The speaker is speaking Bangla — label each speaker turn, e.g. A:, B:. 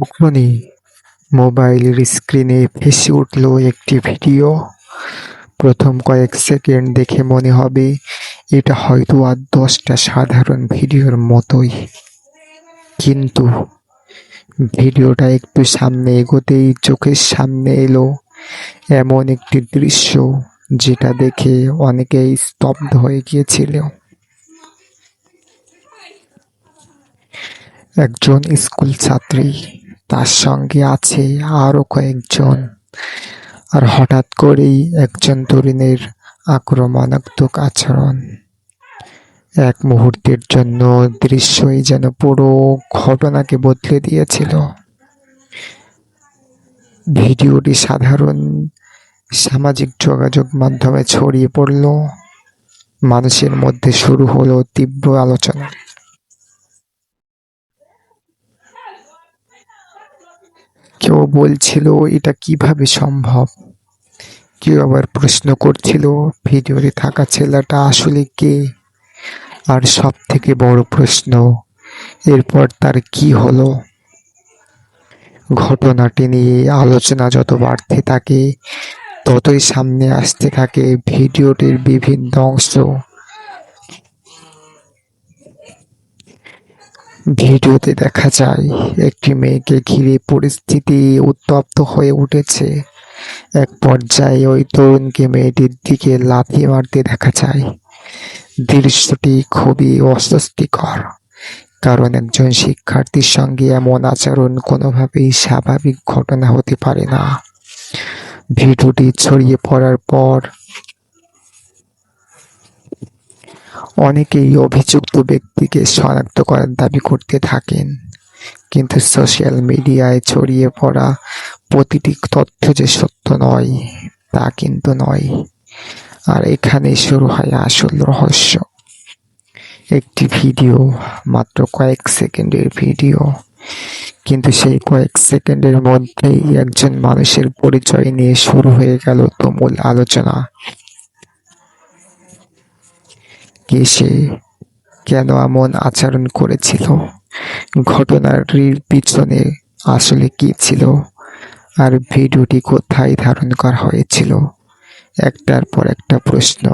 A: তখনই মোবাইলের স্ক্রিনে ভেসে উঠল একটি ভিডিও। প্রথম কয়েক সেকেন্ড দেখে মনে হবে এটা হয়তো আর 10টা সাধারণ ভিডিওর মতোই, কিন্তু ভিডিওটা একটু সামনে এগোতেই চোখের সামনে এলো এমন একটি দৃশ্য যেটা দেখে অনেকেই স্তব্ধ হয়ে গিয়েছিল। একজন স্কুল ছাত্রী, তার সঙ্গে আছে আরো কয়েকজন, আর হঠাৎ করেই একজন তরুণের আক্রমণাত্মক আচরণ। এক মুহূর্তের জন্য দৃশ্যই যেন পুরো ঘটনাকে বদলে দিয়েছিল। ভিডিওটি সাধারণ সামাজিক যোগাযোগ মাধ্যমে ছড়িয়ে পড়ল। মানুষের মধ্যে শুরু হলো তীব্র আলোচনা। কেউ বলছিল এটা কিভাবে সম্ভব, কেউ আবার প্রশ্ন করছিল ভিডিওতে থাকা ছেলেটা আসলে কে, আর সব থেকে বড় প্রশ্ন, এরপর তার কি হলো। ঘটনাটি নিয়ে আলোচনা যত বাড়তে থাকে ততই সামনে আসতে থাকে ভিডিওটির বিভিন্ন অংশ। ভিডিওতে দেখা যায় একটি মেয়েকে ঘিরে পরিস্থিতি উত্তপ্ত হয়ে উঠেছে। এক পর্যায়ে ওই তরুণকে মেয়েটির দিকে লাথি মারতে দেখা যায়। দৃশ্যটি খুবই অস্বস্তিকর, কারণ একজন শিক্ষার্থীর সঙ্গে এমন আচরণ কোনোভাবেই স্বাভাবিক ঘটনা হতে পারে না। ভিডিওটি ছড়িয়ে পড়ার পর অনেকেই অভিযুক্ত ব্যক্তিকে শনাক্ত করার দাবি করতে থাকেন, কিন্তু সোশ্যাল মিডিয়ায় ছড়িয়ে পড়া প্রতিটি তথ্য যে সত্য নয় তা কিন্তু নয়। আর এখানেই শুরু হয় আসল রহস্য। একটি ভিডিও, মাত্র কয়েক সেকেন্ডের ভিডিও, কিন্তু সেই কয়েক সেকেন্ডের মধ্যেই একজন মানুষের পরিচয় নিয়ে শুরু হয়ে গেল তুমুল আলোচনা। কে সে, কেন এমন আচরণ করেছিল, ঘটনাটির পিছনে আসলে কি ছিল, আর ভিডিওটি কোথায় ধারণ করা হয়েছিল। একটার পর একটা প্রশ্ন